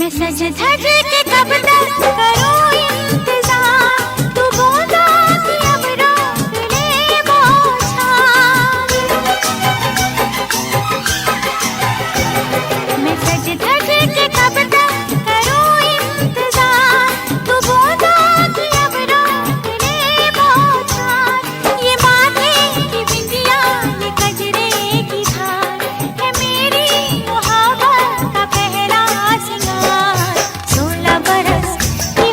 मैं सज धज के कब तक करूं इंतजार, तू बूंदा की अब रोक ले बौछार। मैं सज धज के कब तक करूं इंतजार, तू बूंदा की अब रोक ले बौछार। ये माथे की बिंदिया, ये कजरे की धार, है मेरी मोहब्बत का पहला सिंगार। 16 बरस की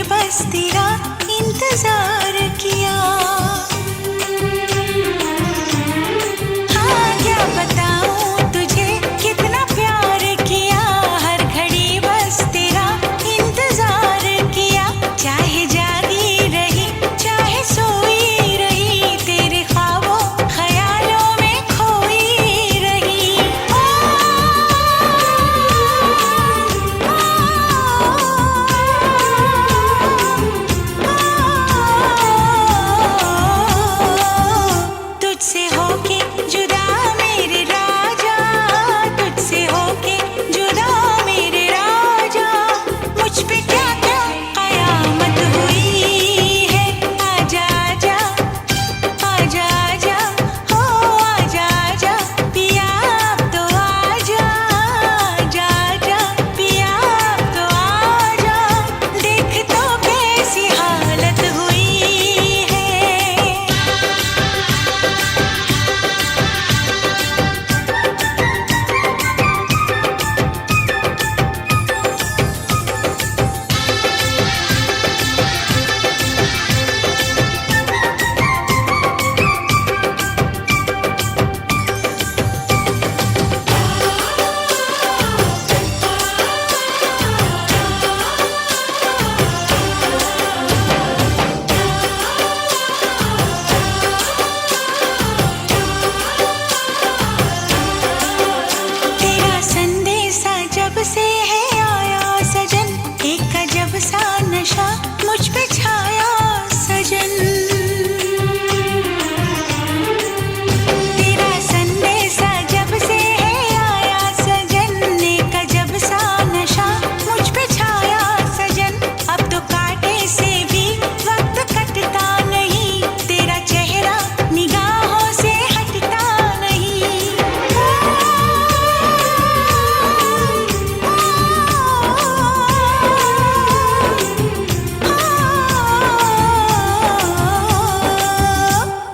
बस तेरा इंतजार किया। हाँ क्या बताऊं तुझे कितना प्यार किया, हर घड़ी बस तेरा इंतजार किया। चाहे जागी रही चाहे सोई रही, तेरे ख्वाबों ख्यालों में खोई रही। तुझसे होके जुदा मेरे राजा, तुझसे होके जुदा मेरे राजा, मुझ पे क्या क्या कयामत हुई है। आजा आजा आजा आजा हो आजा आजा पिया अब तो आजा, आजा आजा पिया अब तो आजा, देख तो कैसी हालत हुई है। तेरा संदेशा जब से है आया सजन, एक अजब सा नशा मुझ पे छाया सजन। तेरा संदेशा जब से है आया सजन, एक अजब सा नशा मुझ पे छाया सजन। अब तो कांटे से भी वक्त कटता नहीं, तेरा चेहरा निगाहों से हटता नहीं।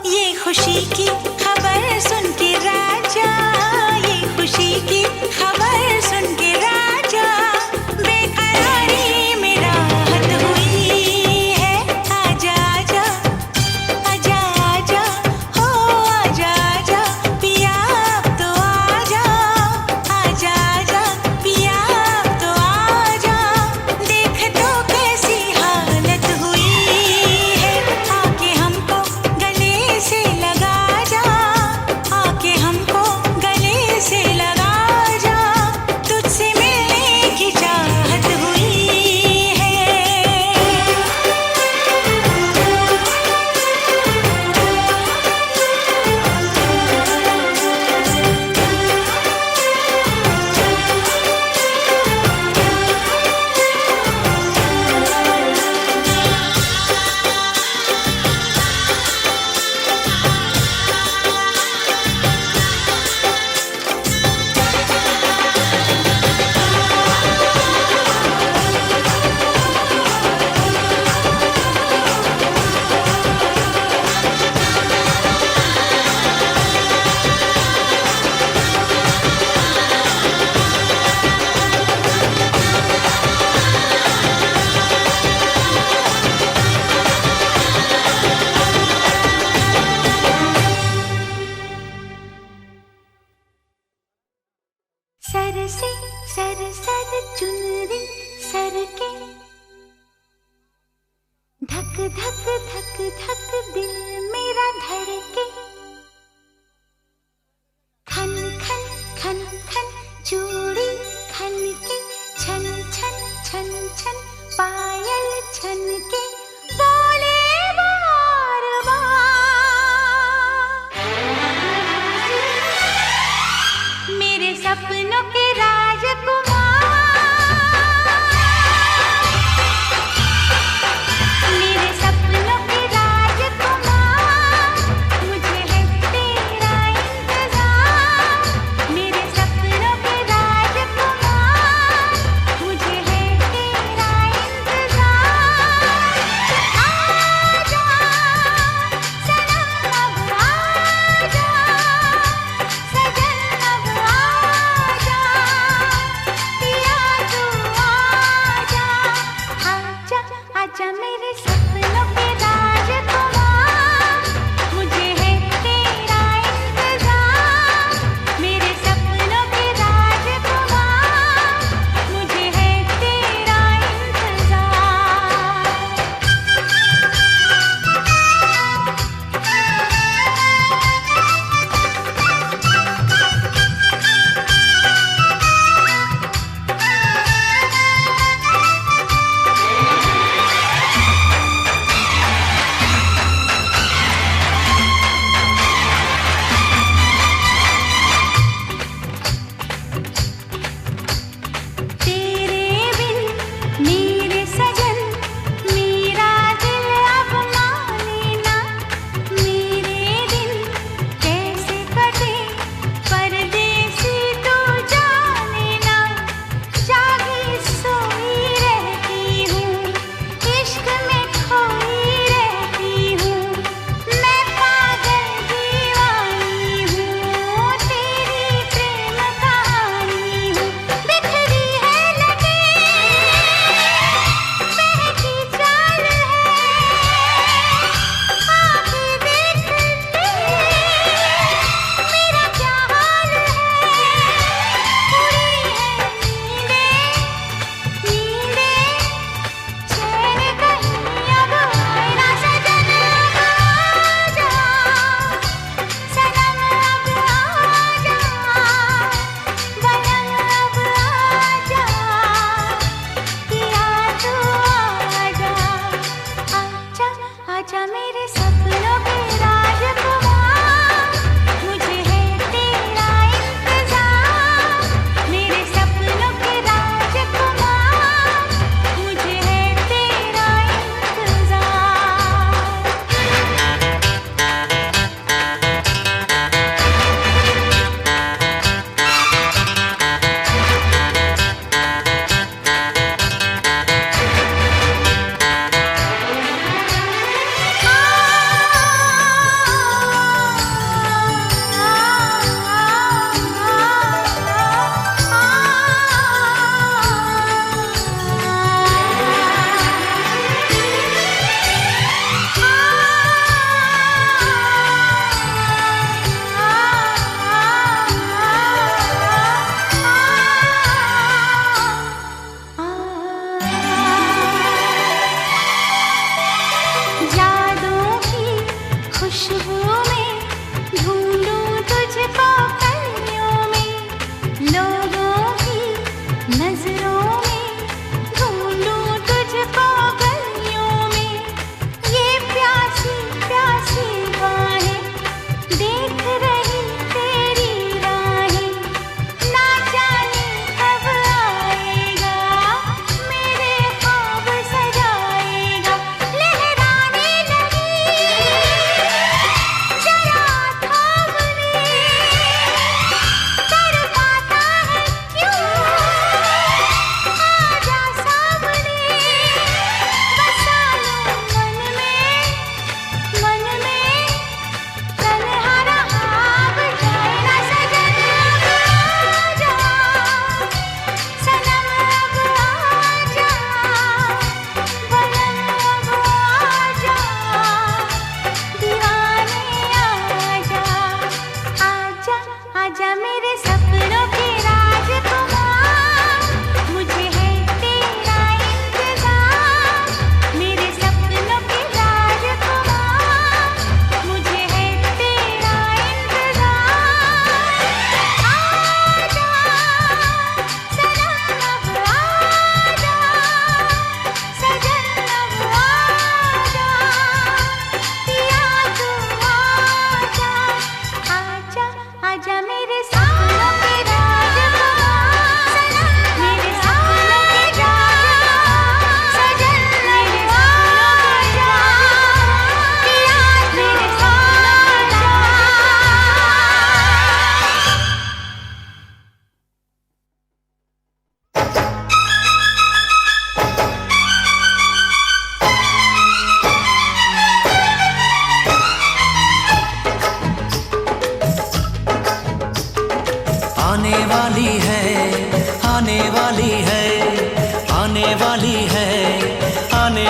ये खुशी की खबर सुन के राजा, ये खुशी की खबर सुन के राजा, बेकरारी में राहत हुई है। आजा आजा आजा आजा हो आजा आजा पिया अब तो आजा, आजा आजा पिया अब तो आजा, देख तो कैसी हालत हुई है। आके हमको गले से लगा जा, आके हमको गले से लगा जा, तुझसे मिलने की चाहत हुई है। सर से सर चुनरी सर के, धक धक धक धक दिल मेरा धड़के, खन खन खन खन चूड़ी खन के, छन छन छन छन पायल छन के, बोले बार बार मेरे सपनों के राजकुमार, मेरे सपनों के राजकुमार, मुझे आजा मेरे सपनों के राजकुमार, मुझे है तेरा इंतजार। मेरे सपनों के राजकुमार, मुझे है तेरा इंतजार।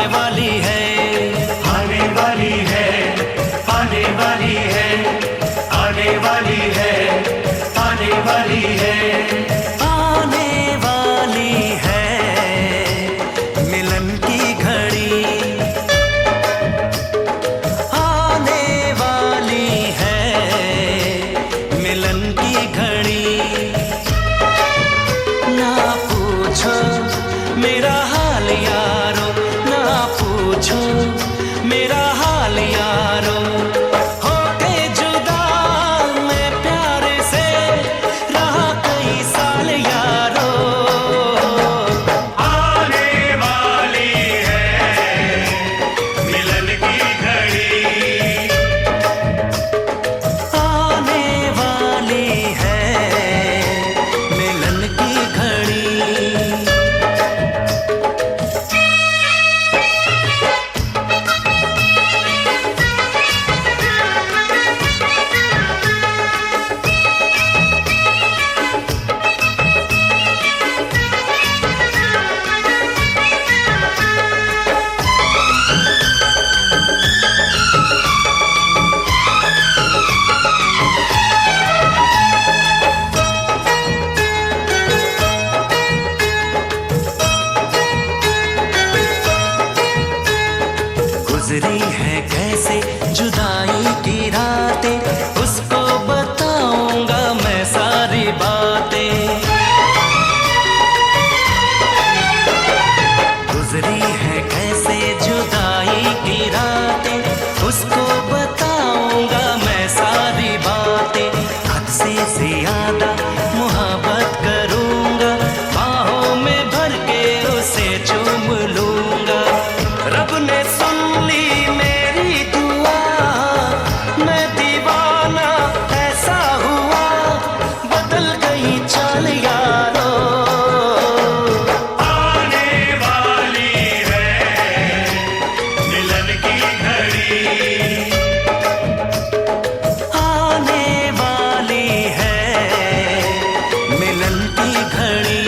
वाली है, आने वाली है, आने वाली है, आने वाली है, आने वाली है, आने वाली है मिलन की घड़ी, आने वाली है मिलन की घड़ी। ना पूछो मेरा हाल यारो, ना पूछो मेरा हाल यारो, होके जुदा मैं प्यार से रहा कई साल यारो। आने वाली है मिलन की घड़ी, आने वाली है मिलन की घड़ी। गुजरी है कैसे जुदाई की रातें, उसको बताऊंगा मैं सारी बातें। गुजरी है कैसे जुदाई की रातें, उसको बताऊंगा मैं सारी बातें। हद से ज्यादा मोहब्बत करूंगा, बाहों में भर के उसे चूम लूंगा। रब ने सुन ली मेरी दुआ, मैं दीवाना ऐसा हुआ, बदल गई चाल यारो। आने वाली है मिलन की घड़ी, आने वाली है मिलन की घड़ी।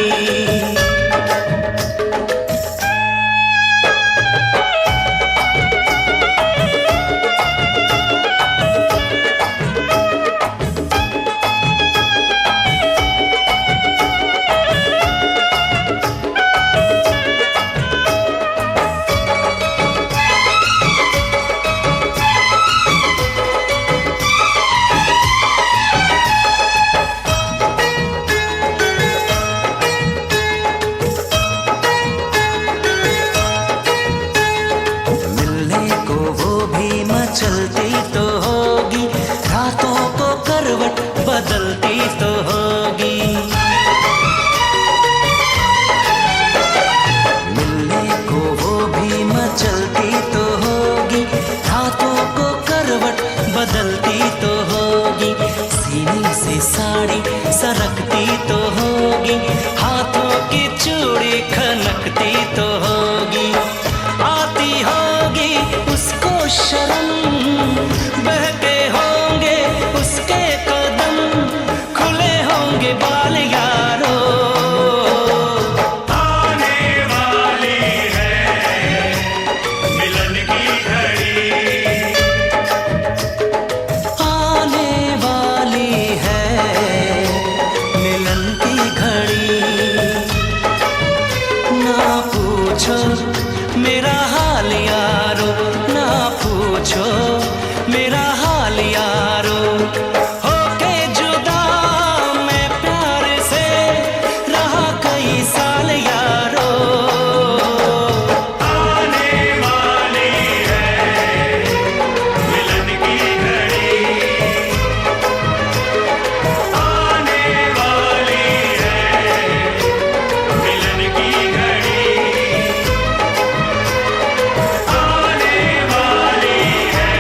मिलने को वो भी मचलती तो होगी, रातों को करवट बदलती तो होगी। मिलने को वो भी मचलती तो होगी, रातों को करवट बदलती तो होगी। सीने से साड़ी सरकती तो होगी, हाथों की चूड़ी खनकती तो होगी। आती होगी उसको शर्म, बहके होंगे उसके कदम, खुले होंगे बाल यारो। आने वाली है मिलन की घड़ी, आने वाली है मिलन की घड़ी। ना पूछो मेरा हाल यारो, ना पूछो मेरा हाल यारो, होके जुदा मैं प्यार से रहा कई साल यारो। आने वाली है मिलन की घड़ी, आने वाली है मिलन की घड़ी, आने वाली है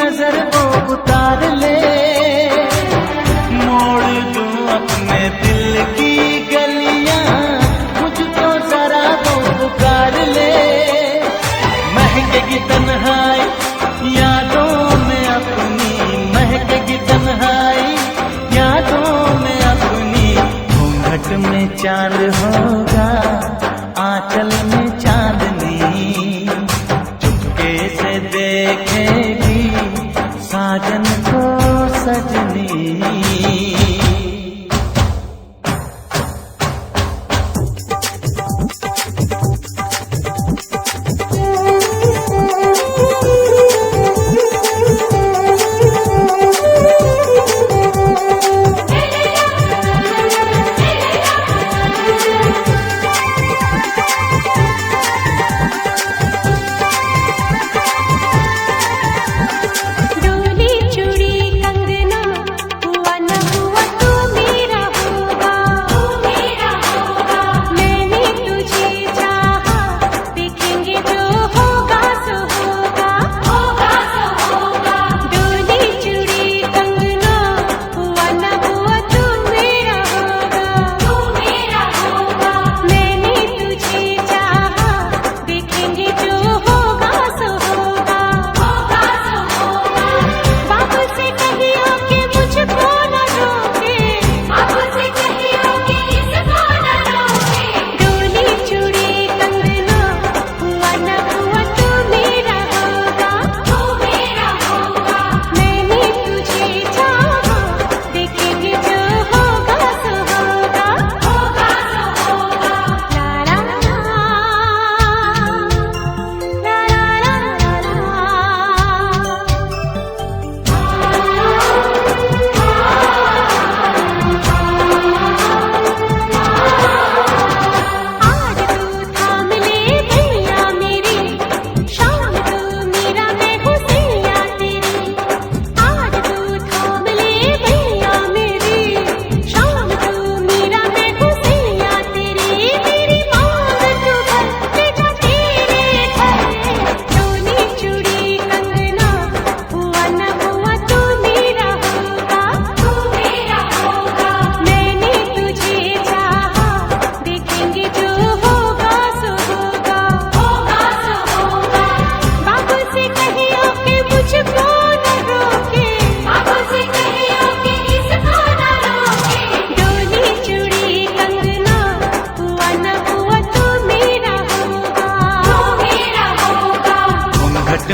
नजर वो उतार ले, मोड़ दूं अपने दिल की गलियां, मुझको जरा वो पुकार ले। महकेगी तन्हाई यादों में अपनी, महकेगी तन्हाई यादों में अपनी। घूंघट में चांद होगा, आंचल में चांदनी, चुपके से देखेगी साजन को सजनी।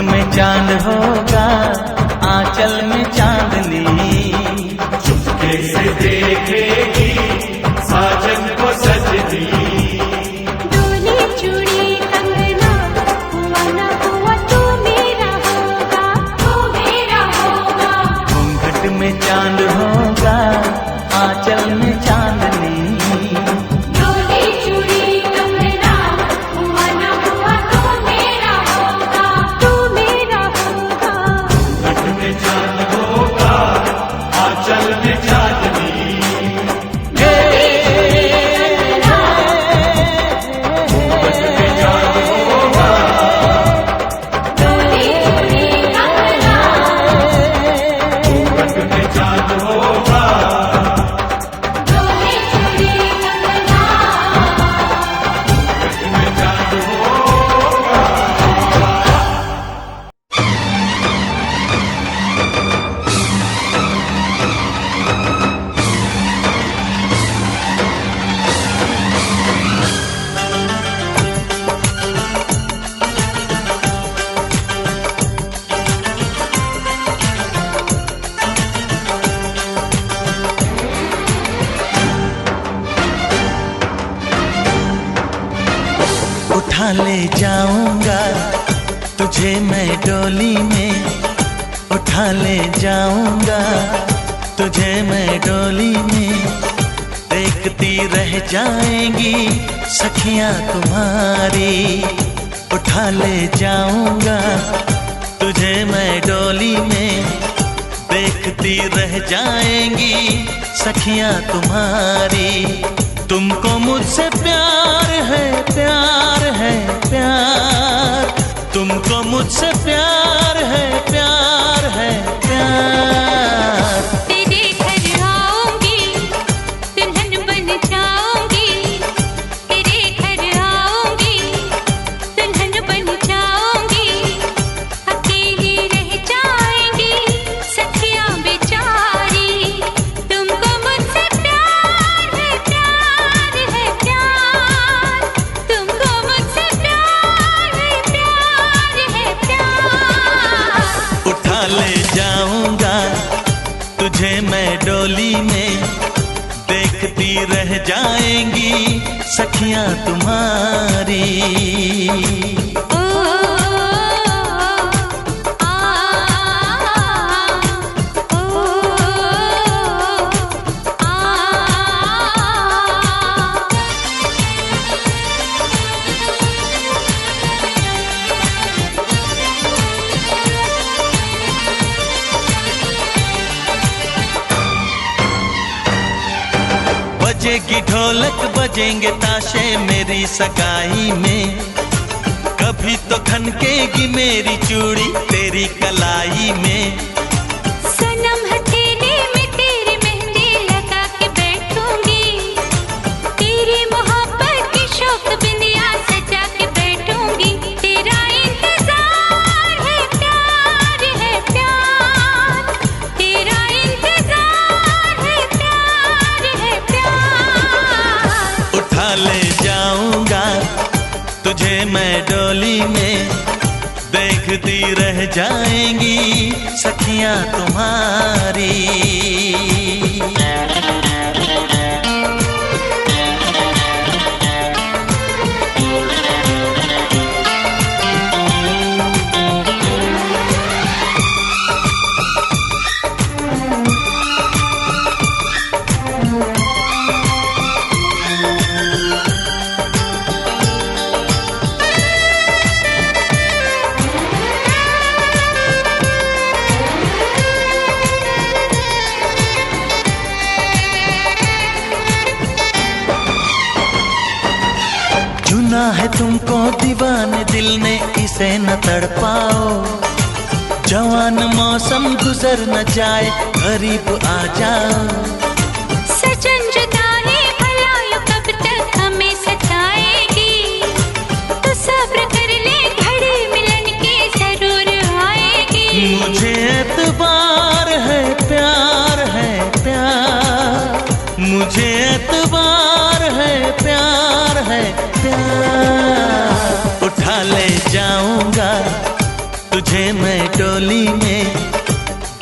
में चांद होगा, आंचल में चांदनी, चुपके से देखेगी साजन को सजनी। डोली चूड़ी कंगना हुआ न हुआ तू मेरा होगा, तू मेरा होगा। घूंघट में चांद होगा, आंचल में चांदनी, डोली चूड़ी कंगना हुआ न हुआ तू मेरा होगा, तू मेरा होगा। घूंघट में चांद होगा, आंचल में चांदनी। उठा ले जाऊंगा तुझे मैं डोली में, उठा ले जाऊंगा तुझे मैं डोली में। देखती रह जाएंगी सखियां तुम्हारी, उठा ले जाऊंगा तुझे मैं डोली में। देखती रह जाएंगी सखियां तुम्हारी। तुमको मुझसे प्यार है, प्यार है, प्यार। तुमको मुझसे प्यार है, प्यार है, प्यार। तेरे घर आऊंगी, दुल्हन बन जाऊंगी। तेरे घर आऊंगी, दुल्हन बन जाऊंगी। अकेली रह जाएंगी सखियां बेचारी। तुमको मुझसे प्यार है, प्यार है, प्यार। तुमको मुझसे प्यार है, प्यार है, प्यार। उठा ले जाऊंगा तुझे मैं डोली में, देखती रह जाएंगी सखियां तुम्हारी। ओ आ ओ आ। बजेगी ढोलक बजेंगे ताशे मेरी सगाई में, कभी तो खनकेगी मेरी चूड़ी तेरी कलाई में। सनम हथेली में तेरी मेहंदी लगा के बैठूंगी। तेरी मोहब्बत की शौक बिंदिया सजा के बैठूंगी। तेरा इंतजार है, प्यार है, प्यार। तेरा इंतजार है, प्यार है, प्यार। उठा ले जाऊंगा तुझे मैं डोली में, देखती रह जाएंगी सखियां तुम्हारी। चुना है तुमको दीवाने दिल ने, इसे न तड़पाओ। जवान मौसम गुजर न जाए, करीब आ जाओ। सजन जुदाई भला यूं कब तक हमें सताएगी। तो सब्र कर ले, घड़ी मिलन की जरूर आएगी। मुझे एतबार है, प्यार है, प्यार। मुझे एतबार है, प्यार है, प्यार। उठा ले जाऊंगा तुझे मैं डोली में,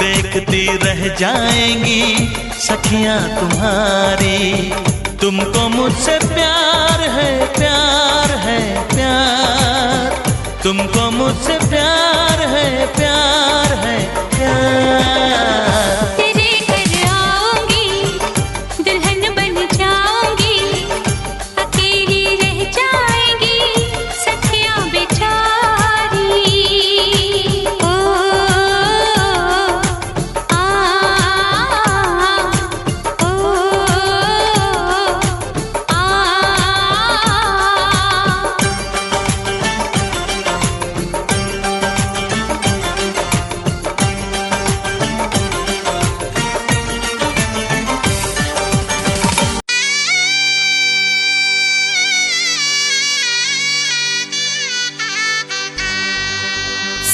देखती रह जाएंगी सखियां तुम्हारी। तुमको मुझसे प्यार है, प्यार है, प्यार। तुमको मुझसे प्यार है, प्यार है, प्यार। तेरे घर आऊंगी, दुल्हन बन जाऊंगी। अकेली रह जाएंगी सखियां बेचारी। ओ आ ओ आ।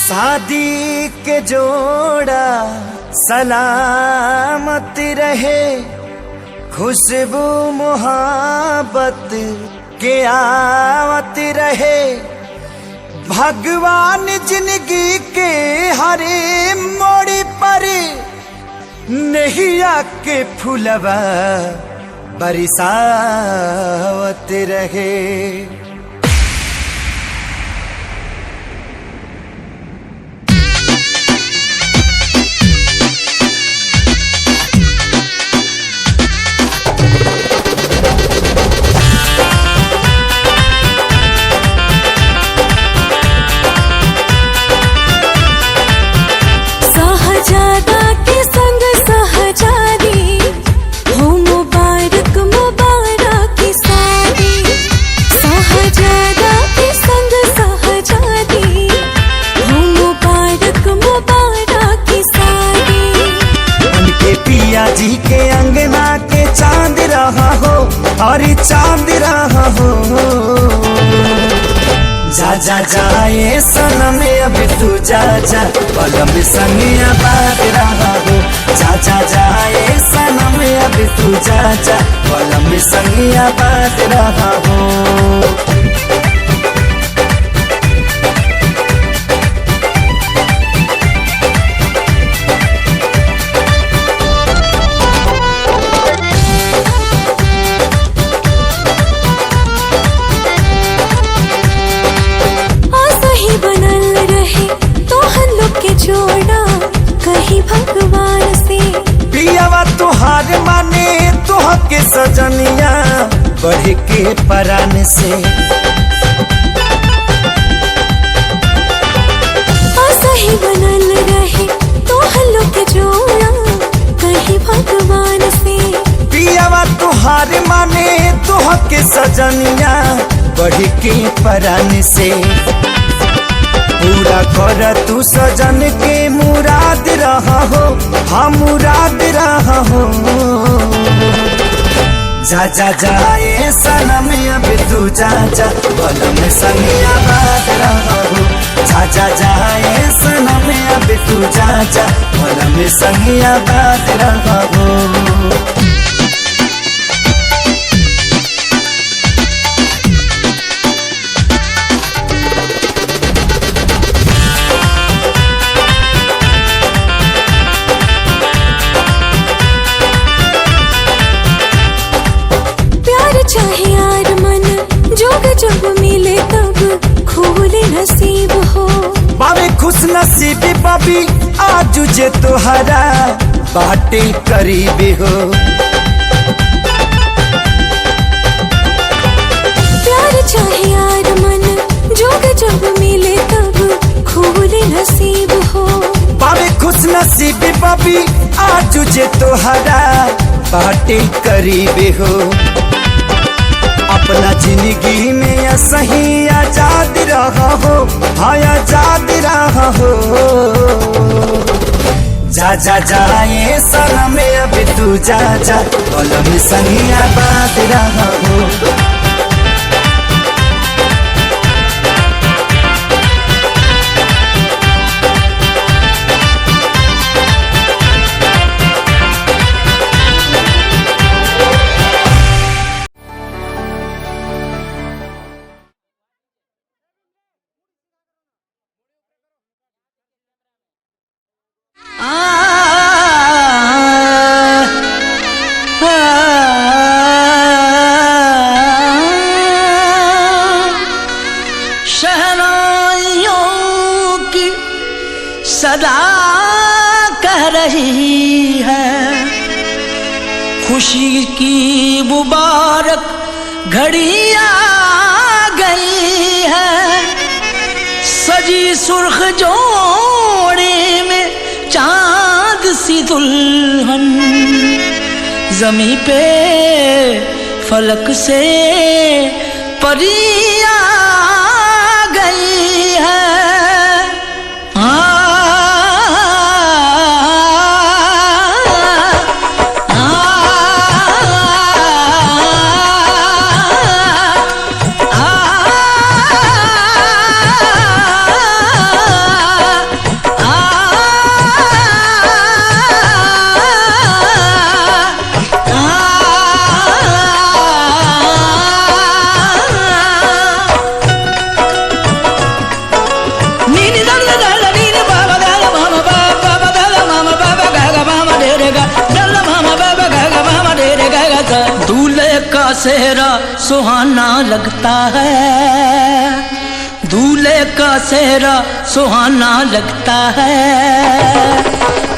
शादी के जोड़ा सलामत रहे, खुशबू मुहब्बत के आवत रहे। भगवान जिंदगी के हरे मोड़ पर नैया के फुलवा बरसावत रहे। सहजादा के संग सहजादी हो, मुबारक मुबारक की शादी। जी के अंगना के चांद रहा हो और चांद रहा हो। जा जा जाए सनम अब तू जा जा पलम संगिया बात रहा हो। जा जा जाए सनम अब तू जा जा पलम संगिया बात रहा हो। कहीं भगवान से पियावा तुहार माने तुह के सजनिया बढ़ के परान से। सही बनल रहे तो हल्लो के जोड़ा कहीं भगवान से। पियावा तुहार माने तुह के सजनिया बढ़ के परान से। पूरा कर तू सजन के मुराद रहा हो, हाँ मुराद रहा हो। जा जा जाए सनम अब तू जा जा पलम संगिया बात रहा हो। जा जा जाए सनम अब तू जा जा पलम संगिया बात रहा हो। चाहे यार मन जोग जब मिले तब खोले नसीब हो। बाबे खुश नसीबी बाबी आज जे तोहरा बाटे करीबी हो। प्यार चाहे यार मन जोग जब मिले तब खोले नसीब हो। बाबे खुश नसीबी बाबी आज जे तोहरा बाटे करीबी हो। अपना जिंदगी में सही आजाद रहा हो, हाँ आजाद रहा हो। जा जा जाए सनम अब तू जा जा पलम संगिया बात रहा हो। सदा कह रही है खुशी की मुबारक घड़ी आ गई है। सजी सुर्ख जोड़े में चांद सी दुल्हन ज़मीं पे फलक से परी आ गई है। सेहरा सुहाना लगता है, दूल्हे का सेहरा सुहाना लगता है।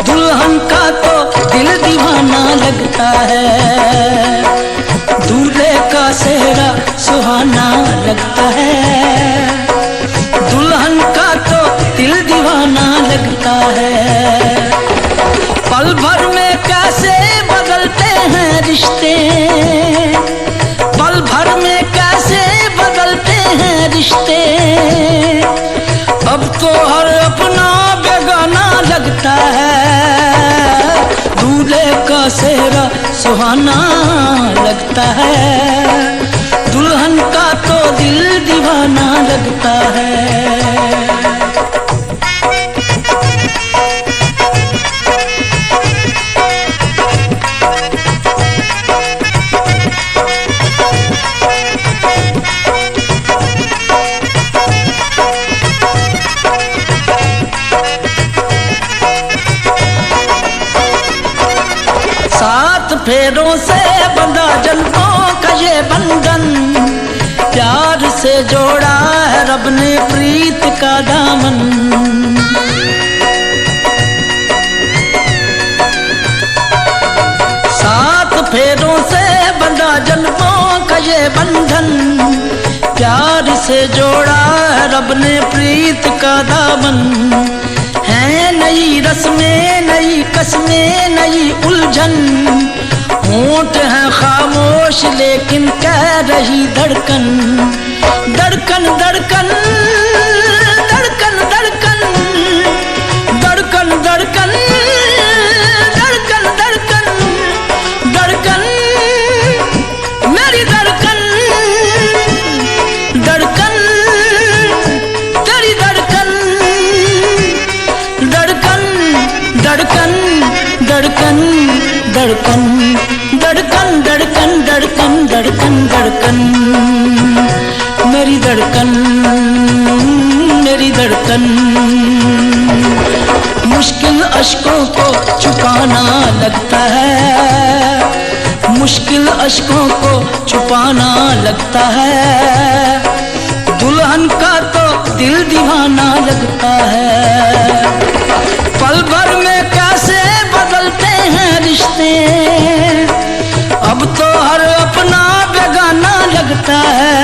दुल्हन का तो दिल दीवाना लगता है। दूल्हे का सेहरा सुहाना लगता है, दुल्हन का तो दिल दीवाना लगता है। पल भर में कैसे बदलते हैं रिश्ते, पल भर में कैसे बदलते हैं रिश्ते। अब तो हर अपना बेगाना लगता है। का सेहरा सुहाना लगता है, दुल्हन का तो दिल दीवाना लगता है। सात फेरों से बंधा जन्मों का ये बंधन, प्यार से जोड़ा है रब ने प्रीत का दामन। सात फेरों से बंधा जन्मों का ये बंधन, प्यार से जोड़ा है रब ने प्रीत का दामन। है नई रस्में नई कस्में नई उलझन, होंठ है खामोश लेकिन कह रही धड़कन, धड़कन धड़कन धड़कन धड़कन धड़कन धड़कन धड़कन धड़कन धड़कन मेरी धड़कन, धड़कन तेरी धड़कन, धड़कन धड़कन धड़कन धड़कन धड़कन धड़कन धड़कन धड़कन धड़कन मेरी धड़कन, मेरी धड़कन। मुश्किल अश्कों को छुपाना लगता है, मुश्किल अश्कों को छुपाना लगता है, दुल्हन का तो दिल दीवाना लगता है। पल भर में कैसे बदलते हैं रिश्ते, अब तो हर अपना बेगाना लगता है,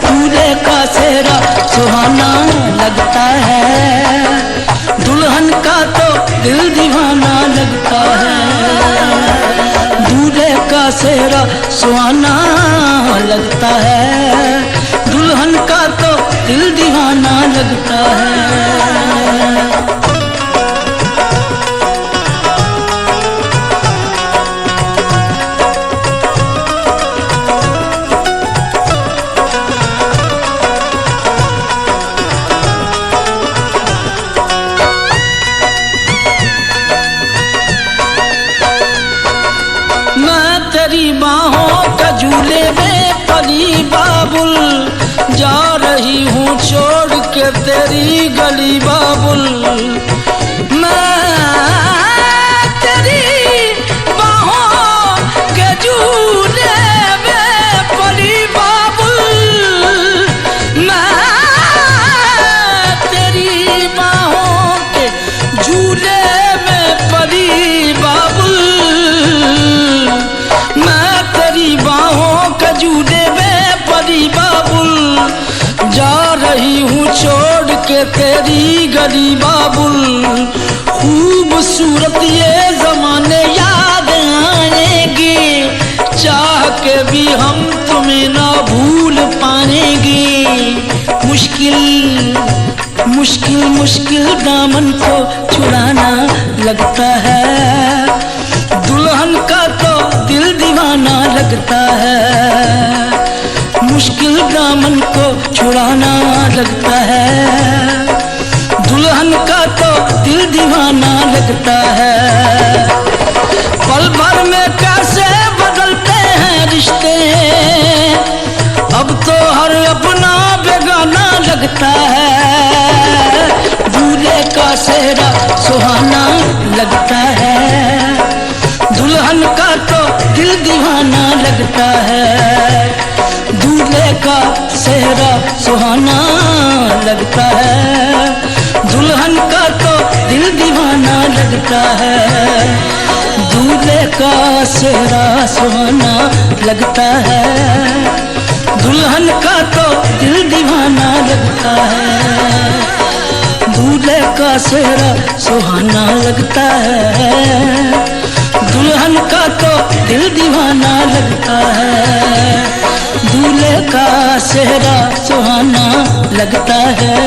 दूल्हे का सेहरा सुहाना लगता है, दुल्हन का तो दिल दीवाना लगता है, दूल्हे का सेहरा सुहाना लगता है, दुल्हन का तो दिल दीवाना लगता है। तेरी बाहों का झूले में पली बाबुल, जा रही हूँ छोड़ के तेरी गली बाबुल। मैं तेरी बाहों के झूले में पली बाबुल, मैं तेरी बाहों के झूले में पली बाबुल, मैं तेरी बाहों के झूले में पली बाबुल, जा रही हूँ छोड़ के तेरी गली बाबुल। खूबसूरत ये जमाने याद आएंगे, चाह के भी हम तुम्हें ना भूल पाएंगे। मुश्किल मुश्किल मुश्किल दामन को छुड़ाना लगता है, दुल्हन का तो दिल दीवाना लगता है, मुश्किल दामन को छुड़ाना लगता है, दुल्हन का तो दिल दीवाना लगता है। पल भर में कैसे बदलते हैं रिश्ते, अब तो हर अपना बेगाना लगता है, दूल्हे का सेहरा सुहाना लगता है, दुल्हन का तो दिल दीवाना लगता है, दूल्हे का सेहरा सुहाना लगता है, दुल्हन का तो दिल दीवाना लगता है, दूल्हे का सेहरा सुहाना लगता है, दुल्हन का तो दिल दीवाना लगता है, दूल्हे का सेहरा सुहाना लगता है, दुल्हन का तो दिल दीवाना लगता है, दूल्हे का सेहरा सुहाना लगता है,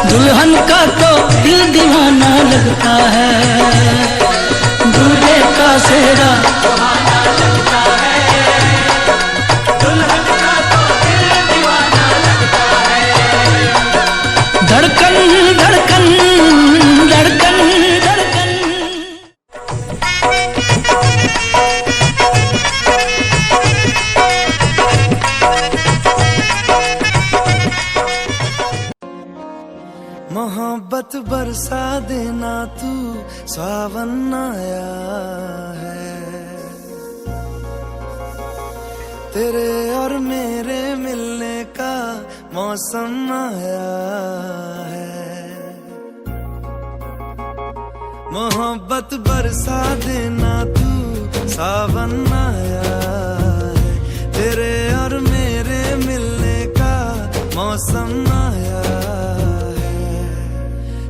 दुल्हन का तो दिल दीवाना लगता है। बरसा देना तू, सावन आया है। तेरे और मेरे मिलने का मौसम आया है। मोहब्बत बरसा देना तू, सावन आया है। तेरे और मेरे मिलने का मौसम आया है।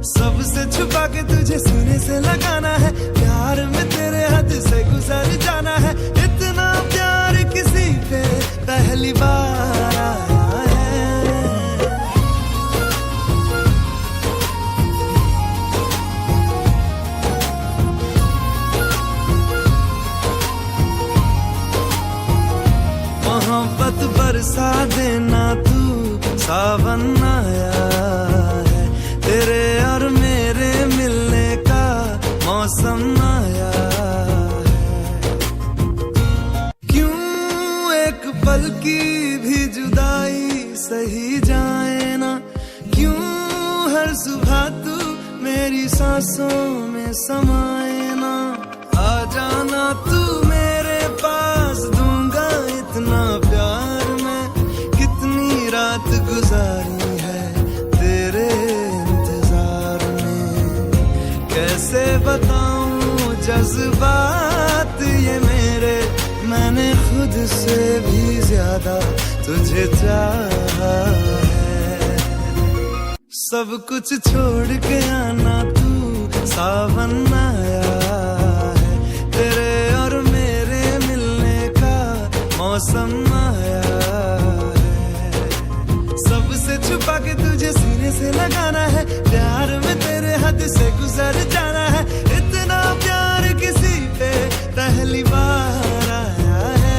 सबसे छुपा के तुझे सीने से लगाना है, प्यार में तेरे हद से गुजर जाना है। इतना प्यार किसी पे पहली बार आया है। मोहब्बत बरसा देना तू, सावन आया है। तेरे और मेरे मिलने का मौसम आया है। क्यों एक पल की भी जुदाई सही जाए ना, क्यों हर सुबह तू मेरी सांसों में समाए ना। आ जाना तू मेरे पास, दूंगा इतना प्यार मैं। कितनी रात गुजारी है तेरे इंतजार में, कैसे बताऊं जज्बात ये मेरे। मैंने खुद से भी ज्यादा तुझे चाहा है। सब कुछ छोड़ के आना तू, सावन आया है। तेरे और मेरे मिलने का मौसम आया है। सबसे छुपा के तुझे सीने से लगाना है, प्यार में तेरे हद से गुजर जाना है। इतना प्यार किसी पे पहली बार आया है।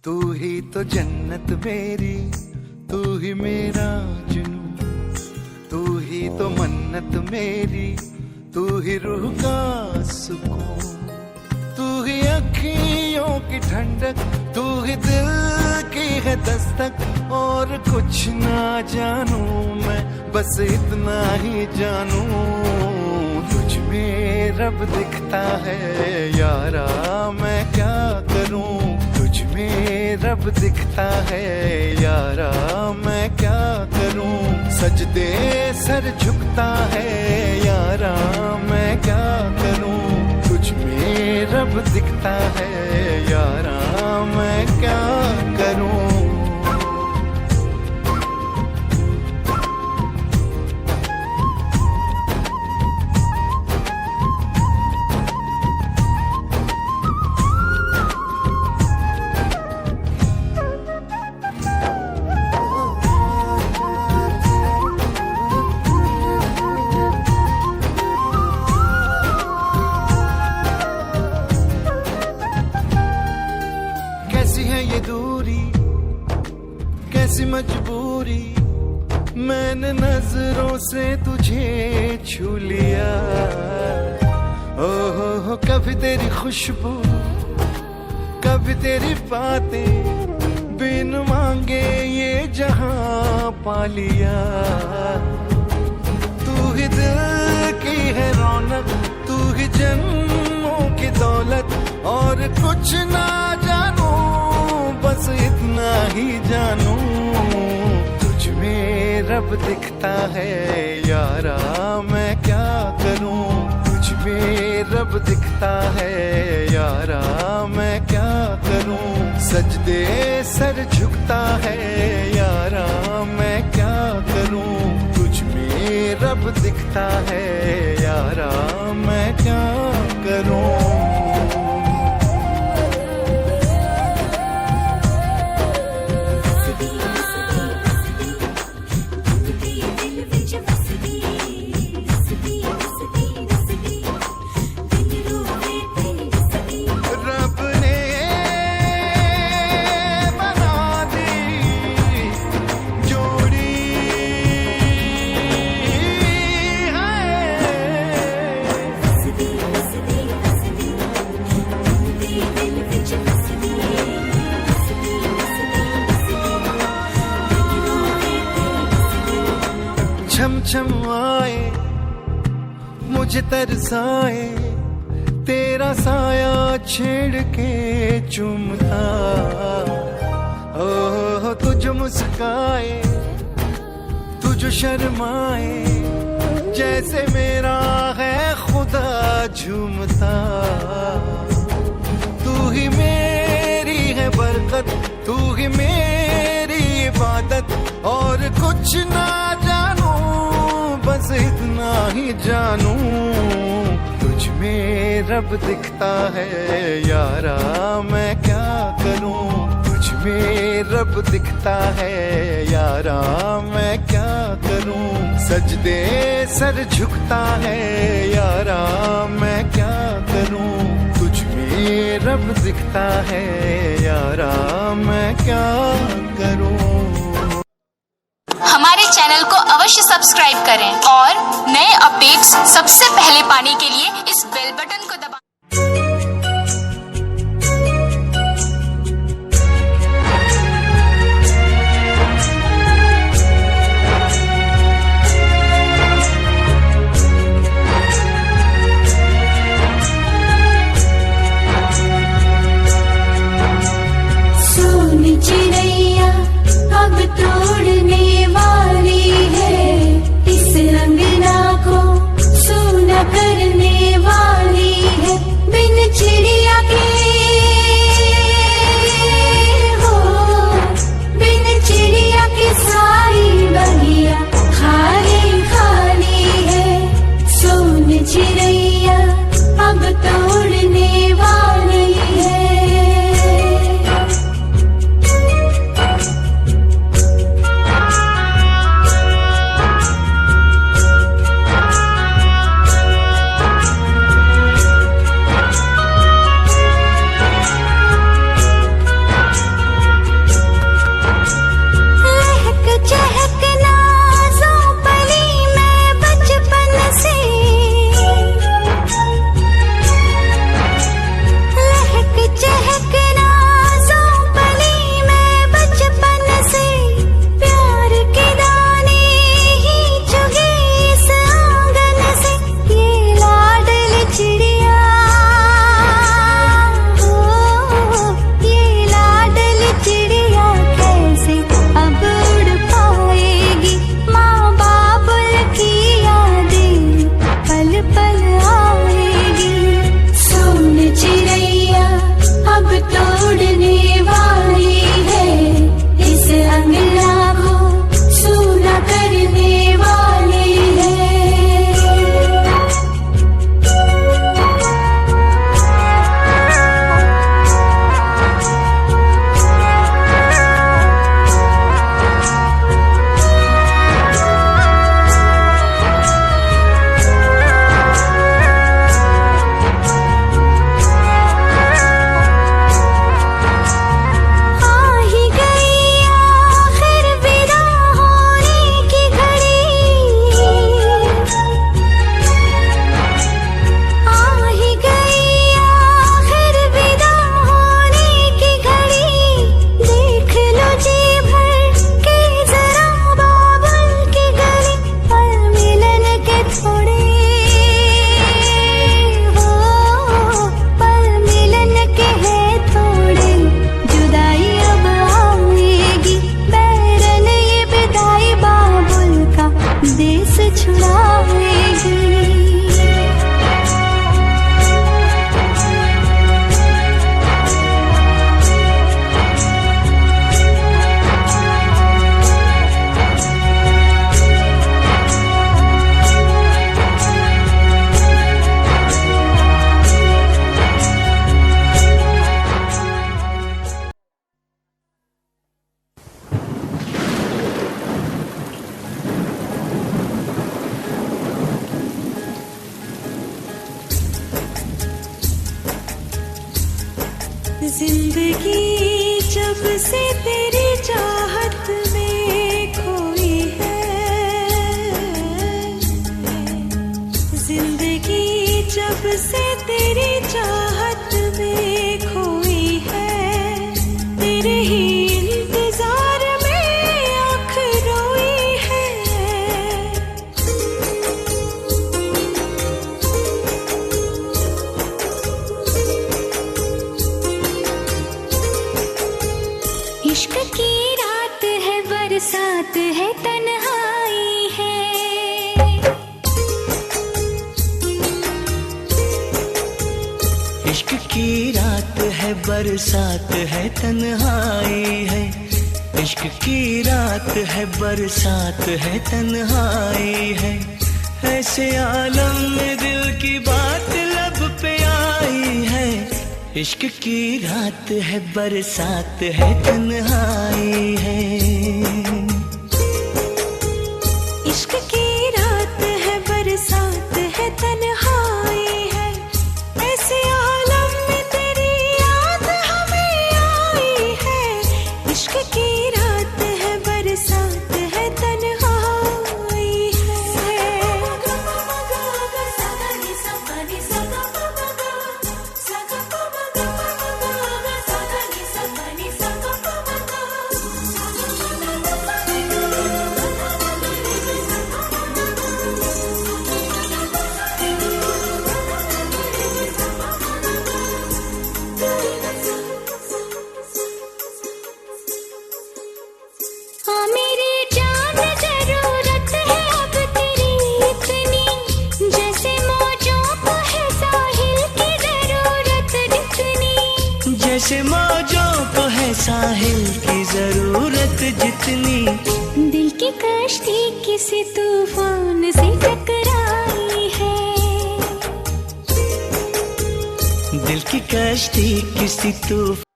तू ही तो जन्नत मेरी, तू ही मेरा जुनून। तू ही तो मन्नत मेरी, तू ही रूह का सुकून। तू ही अखियों की ठंडक, तू ही दिल की है दस्तक। और कुछ ना जानू मैं, बस इतना ही जानू, तुझ में रब दिखता है यारा। मैं क्या करूं, तुझ में रब दिखता है यारा। मैं क्या करूं, सजदे सर झुकता है यारा। मैं क्या करूं, तुझ में रब दिखता है यारा। मैं क्या करूं। कैसी मजबूरी, मैंने नजरों से तुझे छू लिया। ओहो कभी तेरी खुशबू, कभी तेरी बातें, बिन मांगे ये जहां पा लिया। तू ही दिल की है रौनक, तू ही जन्मों की दौलत। और कुछ ना जानू, बस इतना ही जानू, तुझ में रब दिखता है यारा। मैं क्या करूं, तुझ में रब दिखता है यारा। मैं क्या करूं, सजदे सर झुकता है यारा। मैं क्या करूं, तुझ में रब दिखता है यारा। मैं क्या मुझे तरसाए तेरा साया छेड़ के चूमता, ओ तुझ मुस्काए तुझ शर्माए जैसे मेरा है खुदा झूमता। तू ही मेरी है बरकत, तू ही मेरी इबादत, और कुछ ना जानू बस इतना ही जानू, तुझ में रब दिखता है यारा मैं क्या करूं, तुझ में रब दिखता है यारा मैं क्या करूं, सजदे सर झुकता है यारा मैं क्या करूं, तुझ में रब दिखता है यारा मैं क्या करूं। हमारे चैनल को अवश्य सब्सक्राइब करें और नए अपडेट्स सबसे पहले पाने के लिए इस बेल बटन को दबाएं। सोन चिड़ैया अब तोड़ने वाली है, इस अंगना को सोना करने वाली है, बिन चिड़िया के हो, बिन चिड़िया के सारी बगिया खाली खाली है, सोन चिड़ैया अब तोड़ने वाली है। जिंदगी जब से तेरी चाहत में खोई है, जिंदगी जब से तेरी चाहत में खोई है, तेरे ही इंतजार में आँख रोई है। बरसात है तन्हाई है। इश्क की रात है बरसात है तन्हाई है। इश्क की रात है बरसात है तन्हाई है। ऐसे आलम में दिल की बात लब पे आई है। इश्क की रात है बरसात है तन्हाई है। इश्क की रात है बरसात है तन्हाई है। ऐसे आलम में तेरी याद हमें आई है। इश्क की रात है बरसात है तन्हाई है। हाँ मेरी जान जरूरत है अब तेरी इतनी, जैसे मौजों को है साहिल की जरूरत जितनी। जैसे मौजों को है साहिल की जरूरत जितनी। दिल की कश्ती किसी तूफान से टकराई है। दिल की कश्ती किसी तूफान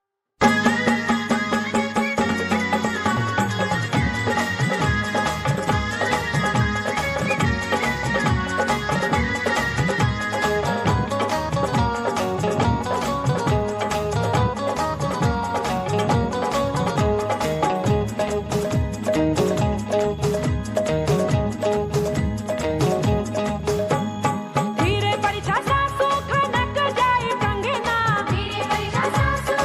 धीरे परीक्षा सासू खनक जाए कंगना। धीरे परीक्षा सासू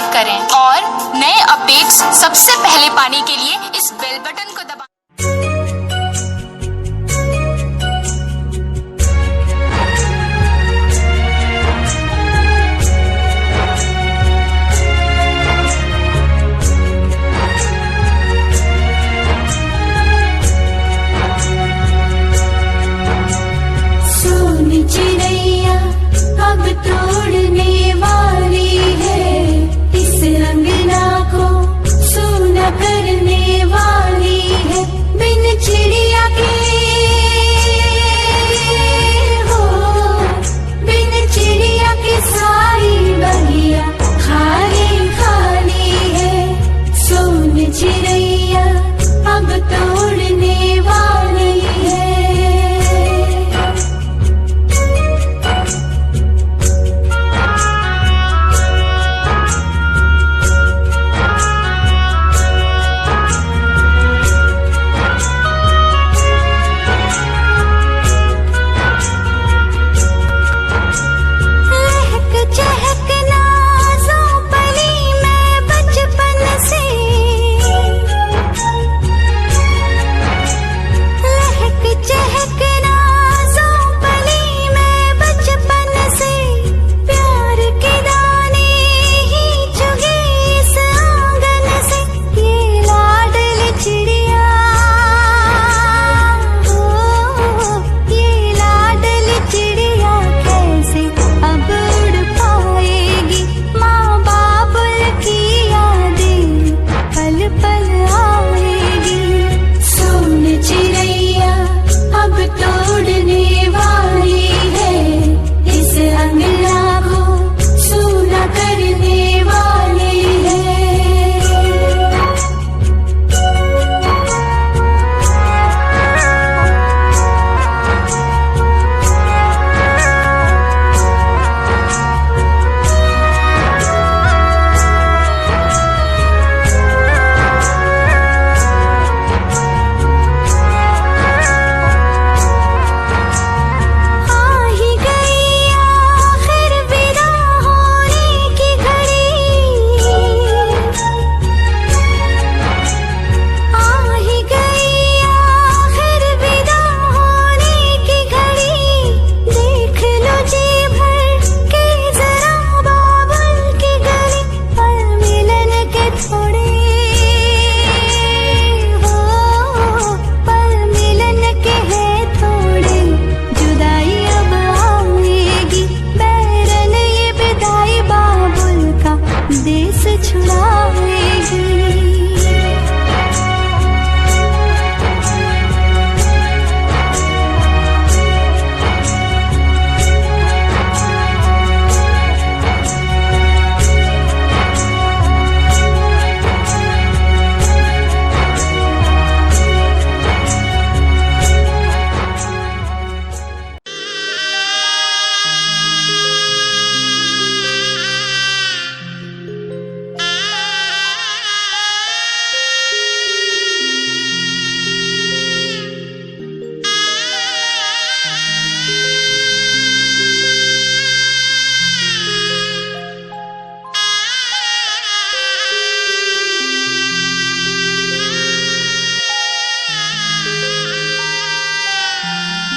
सब्सक्राइब करें और नए अपडेट्स सबसे पहले पाने के लिए इस बेल बटन को दबाएं। चिड़ैया अब तोड़ने वाली है, इस अंगना को सूना करने वाली है। बिन चिड़िया के हो, बिन चिड़िया के सारी बगिया खाली खाली है। सोन चिड़ैया अब तोड़ने वाली है।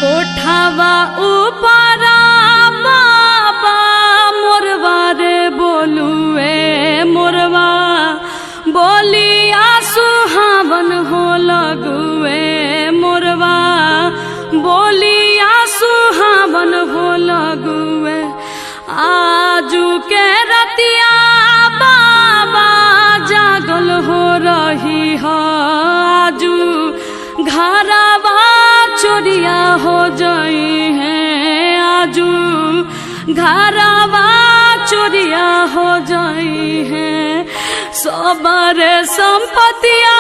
कोठावा ऊपरा बाबा मोरवा रे बोलुए मोरवा बोलिया सुहावन हो लगुए मोरवा बोलिया सुहावन हो लगुए। आजू के रतिया बाबा जागल हो रही हो, आजू घरवा चोरिया हो जाई है, आजू घरवा चोरिया हो जाई है। सबरे संपत्तिया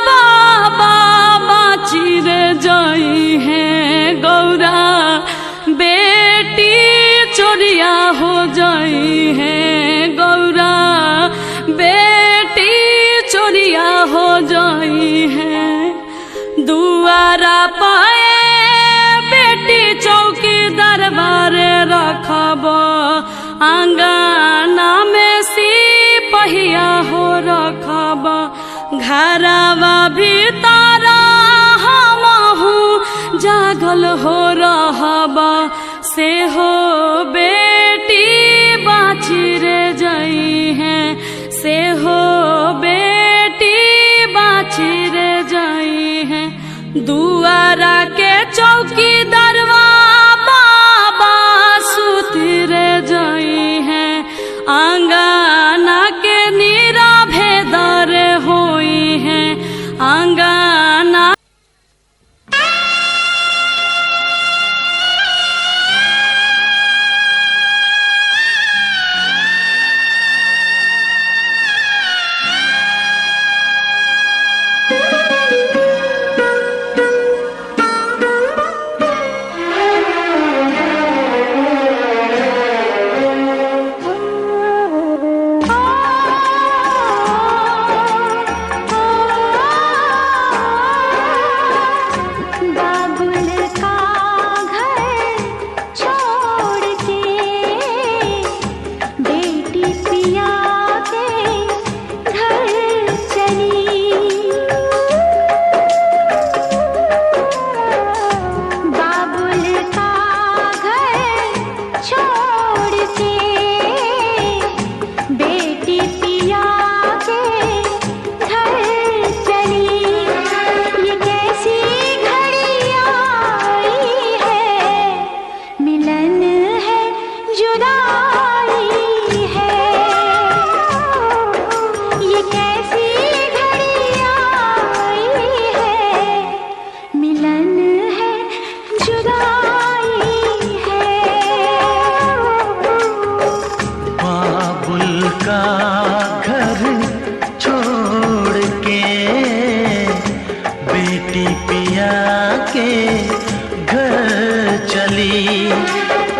बाबा बाची रे जाई है, गौरा बेटी चोरिया हो जाई है, गौरा बेटी चोरिया हो जाई है। दुआरा पाए बेटी चौकी दरबार रखब, आंगना में सिपाही रखबा घरवा भीतर हमहू जागल हो रहबा से हो बेटी बाची रे जई हैं से हो बेटी बाची रे जई हैं दुआरा के चौकी दरवा बाबा सुती रे जई हैं आंगना के नीरा भेदर होई हैं आंगना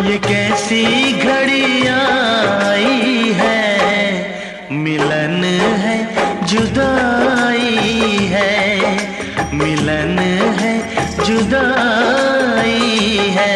ये कैसी घड़ी आई है मिलन है जुदाई है मिलन है जुदाई है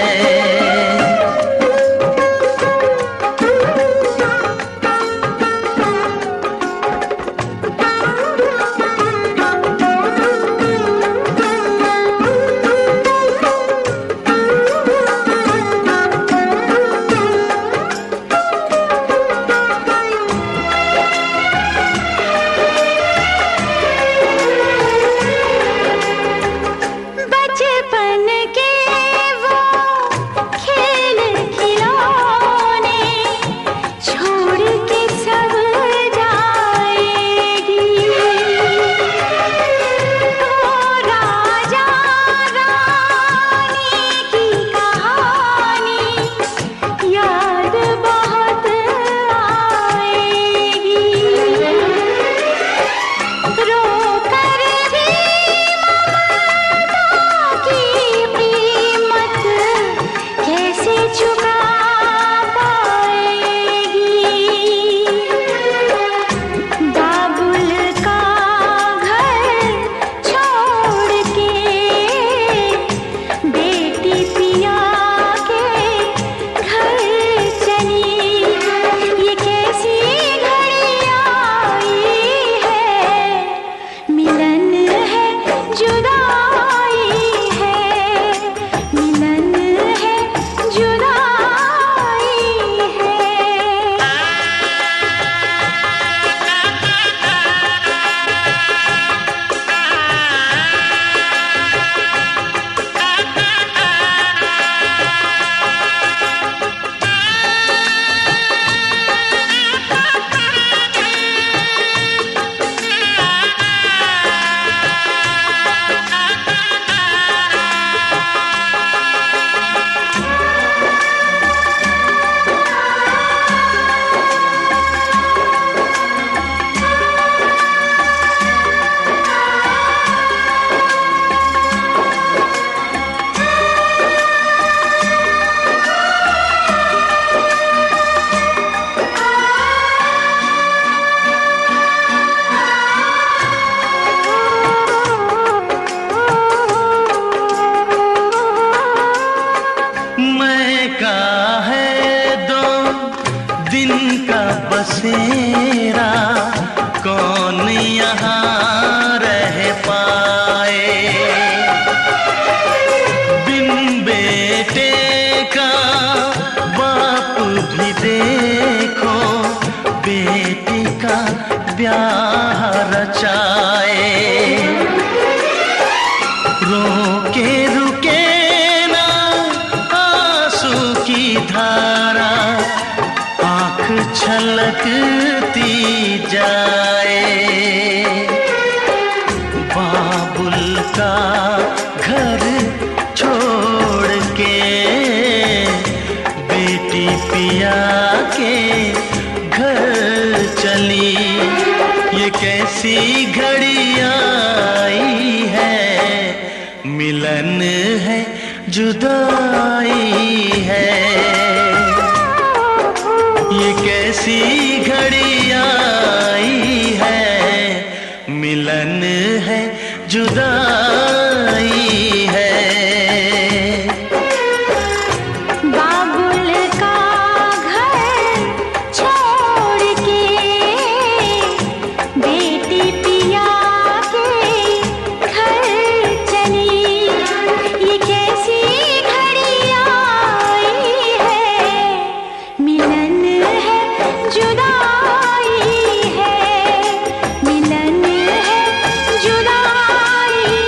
कौन यहाँ रह पाए। बिन बेटे का बाप भी देखो बेटी का ब्याह रचाए। रोके रुके ना आंसू की धारा, आँख छलकती जाए। बाबुल का घर छोड़ के बेटी पिया के घर चली। ये कैसी घड़ी आई है, मिलन है जुदाई है। ये कैसी घड़ी आई है, मिलन है जुदाई है। बाबुल का घर छोड़ के बेटी पिया के घर चली। ये कैसी घड़ी आई है, मिलन है जुदाई है, मिलन है जुदाई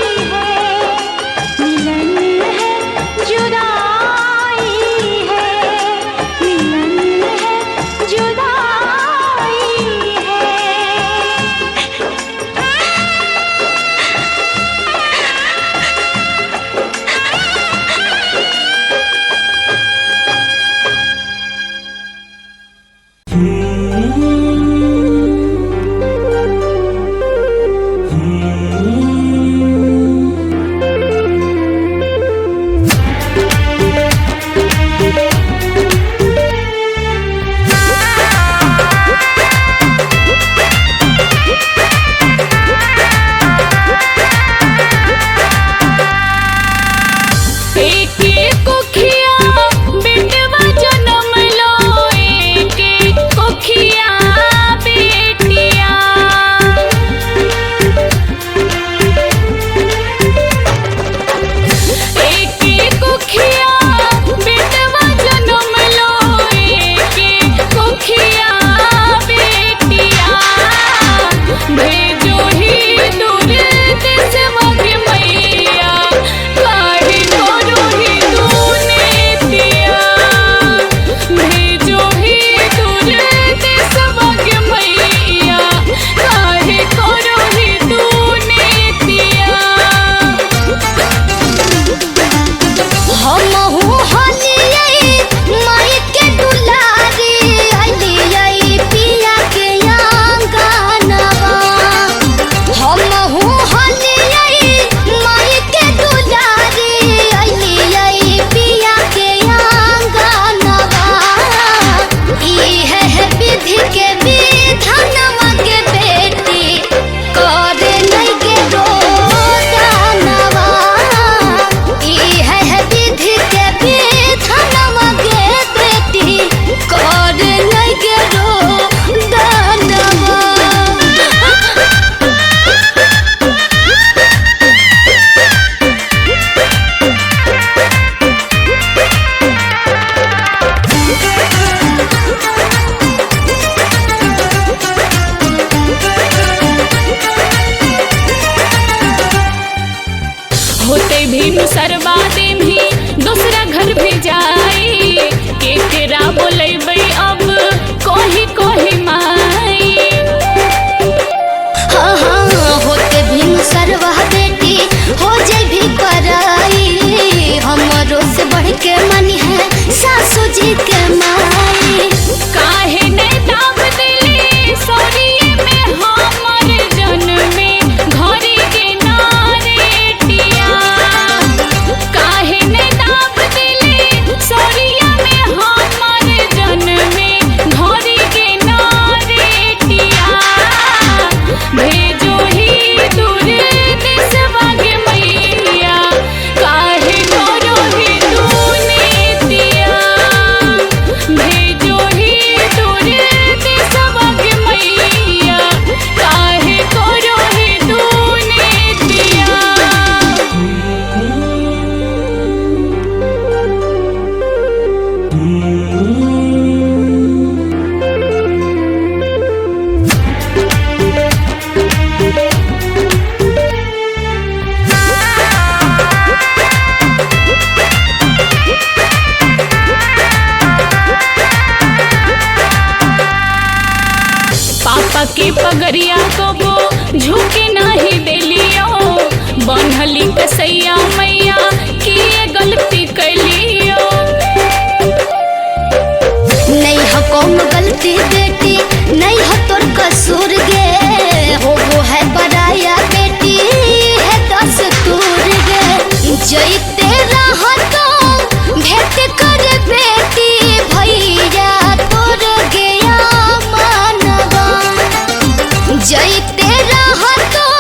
तेरा हाथों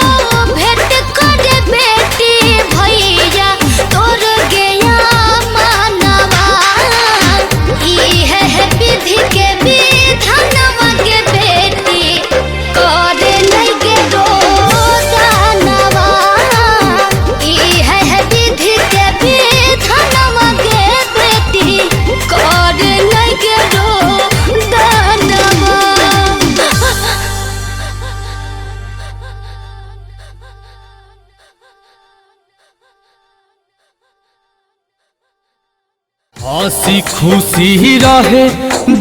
भेंट करे बेटी भैया तोर गया मानवा ई है विधि के विधानवा के बेटी करे नहीं के रोदानवा ई है विधि के विधानवा के बेटी करे नहीं के रोदानवा। हंसी खुशी रहे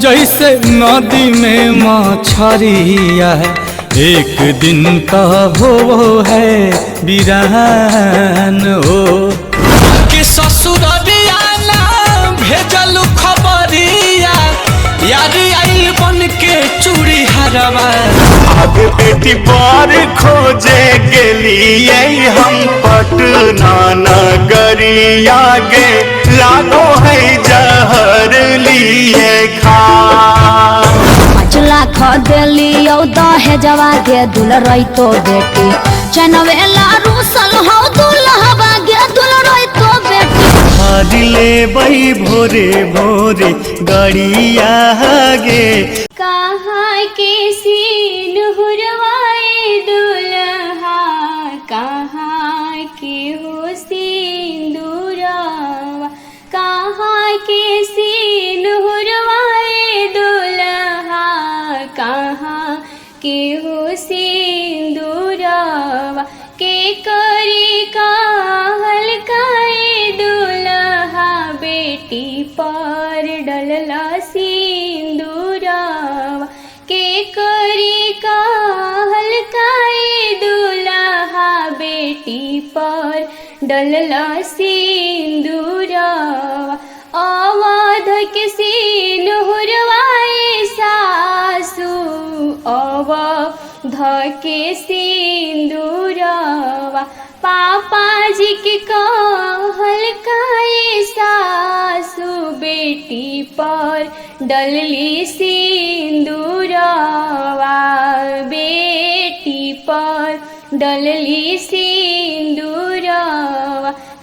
जैसे नदी में मछरिया है, एक दिन का हो है बिरहन हो कि ससुररिया ना भेजल खबरिया यार आई बन के चूड़ी हरवा आगे बेटी बार खोजे गेलिए हम पटना नगरिया गे लागो है जहर लिए खा 5 लाख दिलियो दहेजवा गे दुलरई तो बेटी चनवेला रूसल हो दुल्हवा गे दुलरई तो बेटी हारिले बई भोरे भोरे गड़िया गे कहाँ के सीन हुरवाए दुल्हा कहाँ के हो सिंदूरवा कहाँ के सीन हुरवाए दुल्हा कहाँ के हो सिंदूरवा के करे का हल्काए दुल्हा बेटी पर डलला सिंदूरवा के करे का हल्काए दुल्हा बेटी पर डलला सिंदूरवा अवध के सीन हुरवाए सासू अवध के सिंदूरवा पापा जी के कहल काए सासू बेटी पर डलली सिंदूरवा बेटी पर डलली सिंदूरवा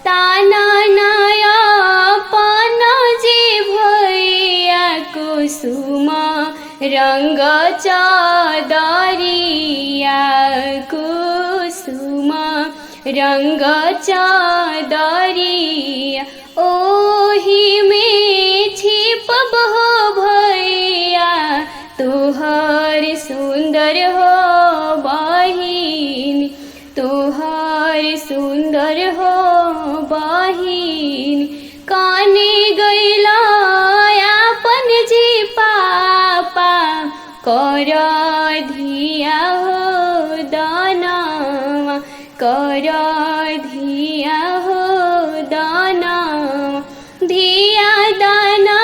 ताना नया पाना जी भैया कुसुमा रंग चादरिया कुसुमा रंग चादरिया ओही में छिपब हो भैया तोहर सुंदर हो बहिन तोहर सुंदर हो बहिन काने गैला अपन जी पापा कर धिया हो दानवा कर धिया हो दानवा धिया दाना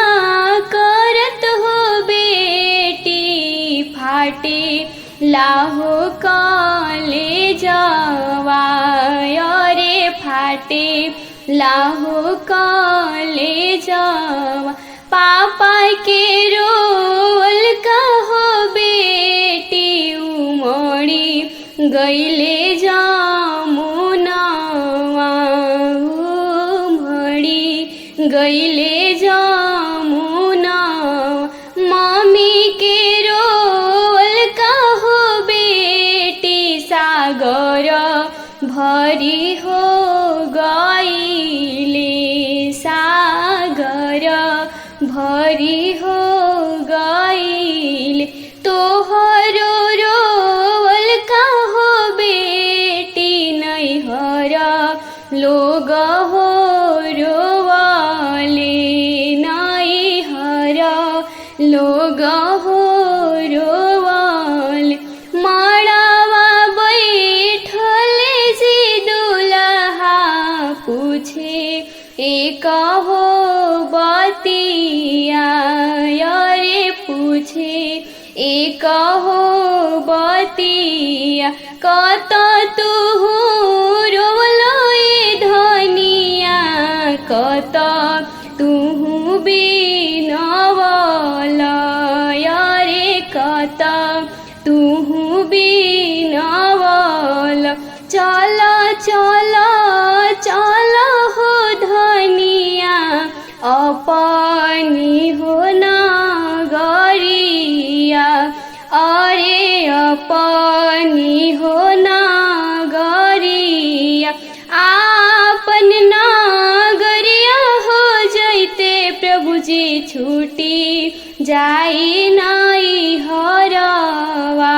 करत हो बेटी फाटे लाहो काले जावा रे फाटे लाहो काले जावा पापा के रोल कहो बेटी उमड़ी गईले जामुनावा उमड़ी गईले जामुनावा मम्मी के रोल कहो बेटी सागर भरी हो गईले सागर भरी हो गईले तोहरो रोल कहो बेटी नैहर लोग हो रोवाले नैहर लोग हो रोवाले माड़ावा बैठले जी दुल्हा पूछे एक हो बतिया रे पूछे एक हो बतिया कत तू रोलो धनिया कत तू बिनवल रे कत तू बिन अपनी हो नगरिया, अरे अपनी हो नगरिया, आपन नगरिया हो जैते प्रभु जी छूटी जाई नाई हरवा,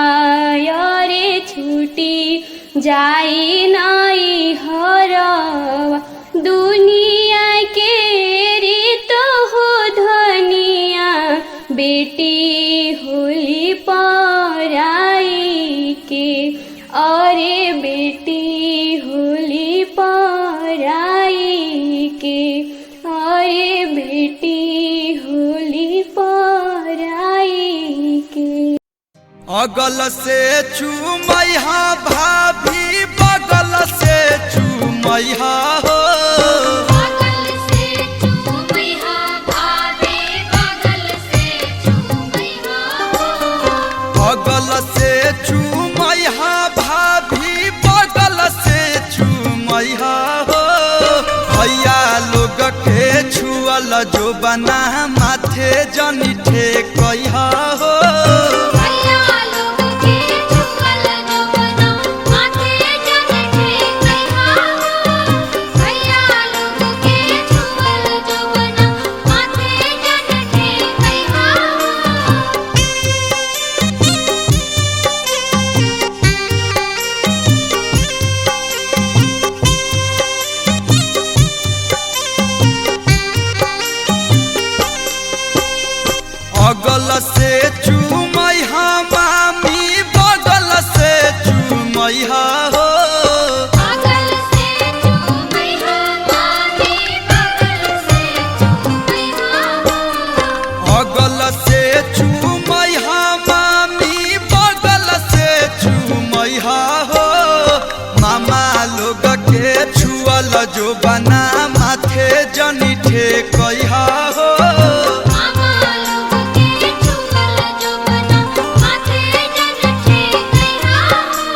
अरे छूटी जाई नाई हरवा। दुनिया के रीत हो धनिया, बेटी होली पराई के, अरे बेटी होली पराई के, अरे बेटी होली पराई के। अगल से चूमैहा भाभी, बगल से चूमैहा हो, बगल से चूमैहा भाभी, बगल से चूमैहा हो, अगल से चूमैहा भाभी, बगल से चूमैहा हो। भैया लोग के छुअल जो बना माथे जनी ठेकैहा हो, भैया लोग के छुअल जो बना माथे जनी ठेकैहा हो, भैया लोग के छुअल जो बना माथे जनी ठेकैहा हो। अगल से चूमैहा मामी, बगल से चूमैहा हो, बगल से चूमैहा मामी, बगल से चूमैहा हो, अगल से चूमैहा मामी, बगल से चूमैहा हो। मामा लोग के छुअल जो बना माथे जनी ठेकैहा हो, मामा लोग के छुअल जो बना माथे जनी ठेकैहा हो,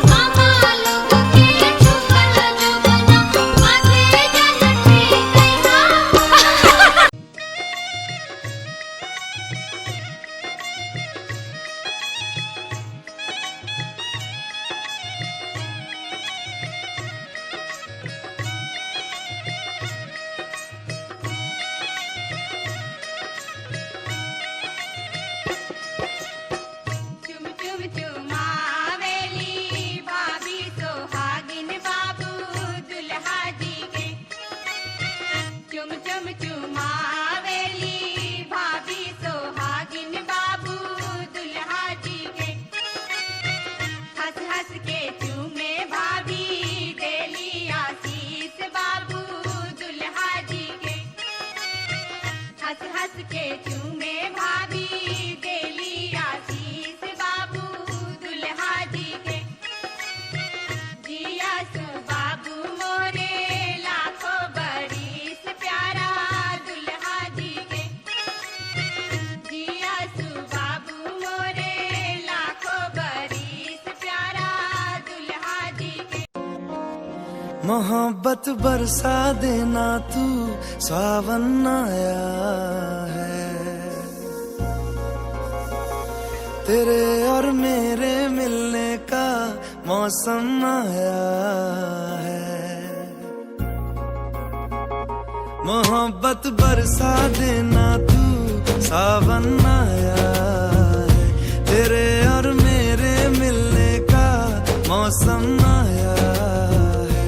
मामा लोग के छुअल जो बना माथे जनी ठेकैहा हो। चुम चुम चुमावेली भाभी सोहागिन बाबू दुल्हा जी के, चुम चुम चुमावेली भाभी सोहागिन बाबू दुल्हा जी के, हंस हंस के चूमे भाभी देली आशीष बाबू दुल्हा जी के, हंस हंस के चूमे भाभी देली आशीष बाबू दुल्हा जी के। जिया सु बाबू मोरे लाखों बरिस प्यारा दुल्हा जी के, जिया सु बाबू मोरे लाखों बरिस प्यारा दुल्हा जी के। मोहब्बत बरसा देना तू, सावन आया है, तेरे और मेरे मिलने का मौसम आया है। मोहब्बत बरसा देना तू, सावन आया है, तेरे और मेरे मिलने का मौसम आया है।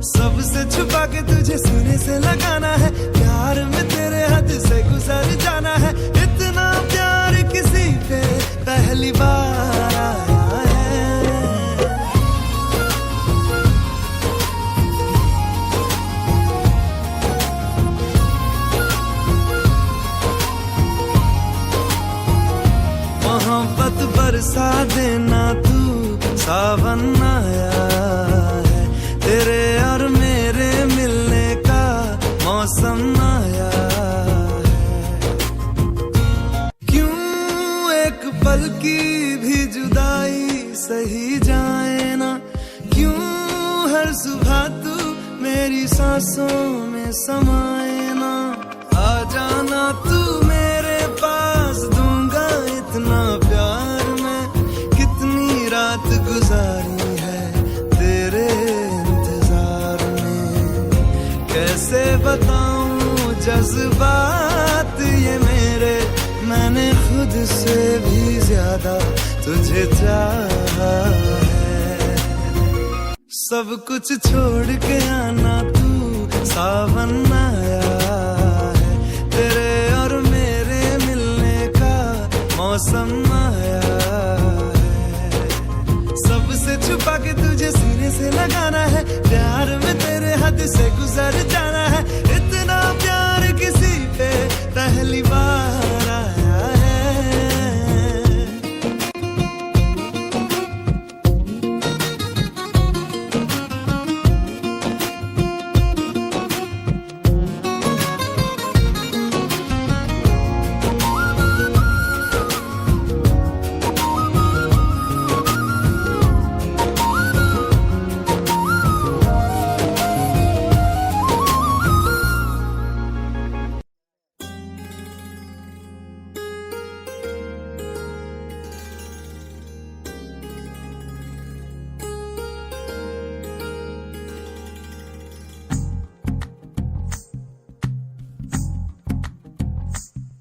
सबसे छुपा के तुझे सीने से लगाना है, प्यार में तेरे हद से गुजर जाना है। इतना प्यार किसी पे पहली बार आया है। मोहब्बत बरसा देना तू, सावन आया है, तेरे और मेरे मिलने का मौसम आया है। क्यों एक पल की भी जुदाई सही जाए ना, क्यों हर सुबह तू मेरी सांसों में समाए ना। जाना तू मेरे पास, दूंगा इतना प्यार मैं। कितनी रात गुजारी है तेरे इंतजार में, कैसे बताऊं जज्बात ये मेरे, मैंने खुद से भी ज्यादा तुझे चाहा है। सब कुछ छोड़ के आना तू, सावन आया है, तेरे और मेरे मिलने का मौसम आया है। सबसे छुपा के तुझे सीने से लगाना है, प्यार में तेरे हद से गुजर जाना है। इतना प्यार किसी पे पहली बार आया है।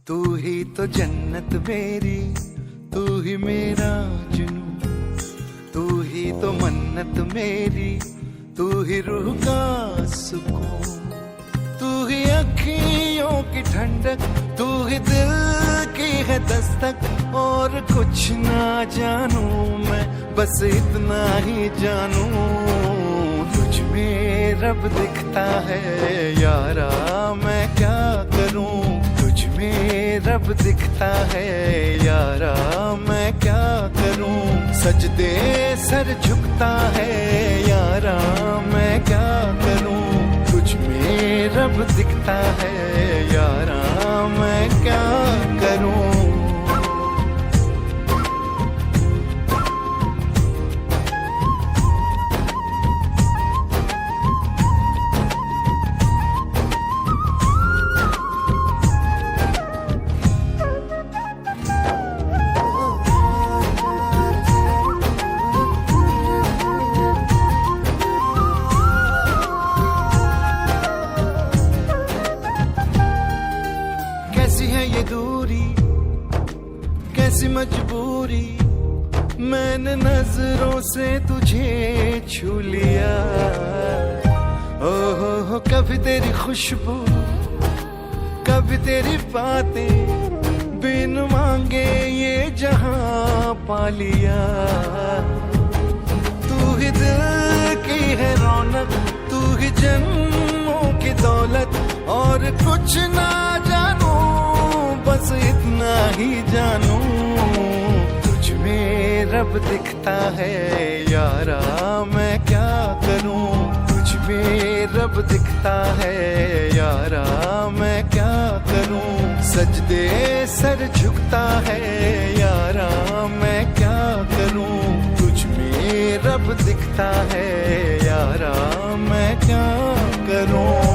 तू ही तो जन्नत मेरी, तू ही मेरा जुनून, तू ही तो मन्नत मेरी, तू ही रूह का सुकून, तू ही अखियों की ठंडक, तू ही दिल की है दस्तक। और कुछ ना जानू मैं, बस इतना ही जानू, तुझ में रब दिखता है यारा, मैं क्या करूं। तुझ में रब दिखता है यारा, मैं क्या करूं। सजदे सर झुकता है यारा, मैं क्या करूं। तुझ में रब दिखता है यारा, मैं क्या करूं। कैसी है ये दूरी, कैसी मजबूरी, मैंने नजरों से तुझे छू लिया। ओहो कभी तेरी खुशबू, कभी तेरी बातें, बिन मांगे ये जहां पा लिया। तू ही दिल की है रौनक, तू ही जन्मों की दौलत। और कुछ ना जानू, बस इतना ही जानू, तुझ में रब दिखता है यारा, मैं क्या करूं। तुझ में रब दिखता है यारा, मैं क्या करूं। सजदे सर झुकता है यारा, मैं क्या करूं। तुझ में रब दिखता है यारा, मैं क्या करूं।